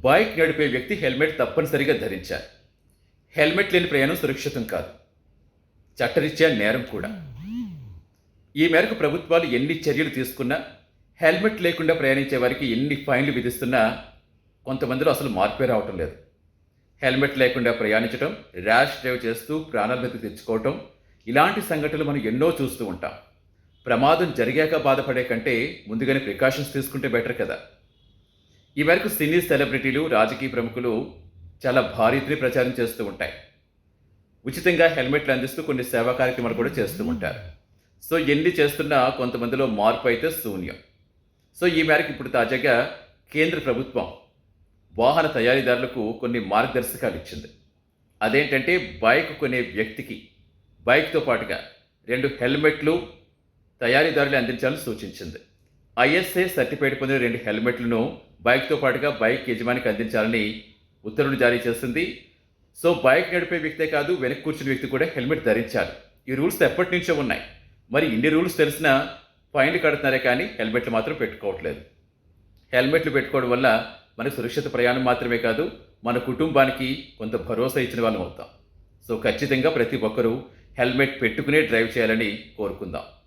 Bike నడిపే వ్యక్తి helmet తప్పనిసరిగా ధరించాలి. హెల్మెట్ లేని ప్రయాణం సురక్షితం కాదు. చట్టరీత్యా నేరం కూడా. ఈ మేరకు ప్రభుత్వాలు ఎన్ని చర్యలు తీసుకున్నా, హెల్మెట్ లేకుండా ప్రయాణించే వారికి ఎన్ని ఫైన్లు విధిస్తున్నా కొంతమందిలో అసలు మార్పే రావటం లేదు. హెల్మెట్ లేకుండా ప్రయాణించడం, ర్యాష్ డ్రైవ్ చేస్తూ ప్రాణాల మీదకి తెచ్చుకోవటం, ఇలాంటి సంఘటనలు మనం ఎన్నో చూస్తూ ఉంటాం. ప్రమాదం జరిగాక బాధపడే కంటే ముందుగానే ప్రికాషన్స్ తీసుకుంటే బెటర్ కదా. ఈ మేరకు సినీ సెలబ్రిటీలు, రాజకీయ ప్రముఖులు చాలా భారీ ఎత్తున ప్రచారం చేస్తూ ఉంటాయి. ఉచితంగా హెల్మెట్లు అందిస్తూ కొన్ని సేవా కార్యక్రమాలు కూడా చేస్తూ ఉంటారు. సో ఎన్ని చేస్తున్నా కొంతమందిలో మార్పు అయితే శూన్యం. సో ఈ మేరకు ఇప్పుడు తాజాగా కేంద్ర ప్రభుత్వం వాహన తయారీదారులకు కొన్ని మార్గదర్శకాలు ఇచ్చింది. అదేంటంటే బైక్ కొనే వ్యక్తికి బైక్తో పాటుగా 2 హెల్మెట్లు తయారీదారులు అందించాలని సూచించింది. ఐఎస్ఏ సర్టిఫైడ్ పొందిన 2 హెల్మెట్లను బైక్తో పాటుగా బైక్ యజమానికి అందించాలని ఉత్తర్వులు జారీ చేసింది. సో బైక్ నడిపే వ్యక్తే కాదు, వెనక కూర్చున్న వ్యక్తి కూడా హెల్మెట్ ధరించాలి. ఈ రూల్స్ ఎప్పటి నుంచో ఉన్నాయి. మరి ఇన్ని రూల్స్ తెలిసినా ఫైన్లు కడుతున్నారే కానీ హెల్మెట్లు మాత్రం పెట్టుకోవట్లేదు. హెల్మెట్లు పెట్టుకోవడం వల్ల మనకు సురక్షిత ప్రయాణం మాత్రమే కాదు, మన కుటుంబానికి కొంత భరోసా ఇచ్చిన వాళ్ళం అవుతాం. సో ఖచ్చితంగా ప్రతి ఒక్కరూ హెల్మెట్ పెట్టుకునే డ్రైవ్ చేయాలని కోరుకుందాం.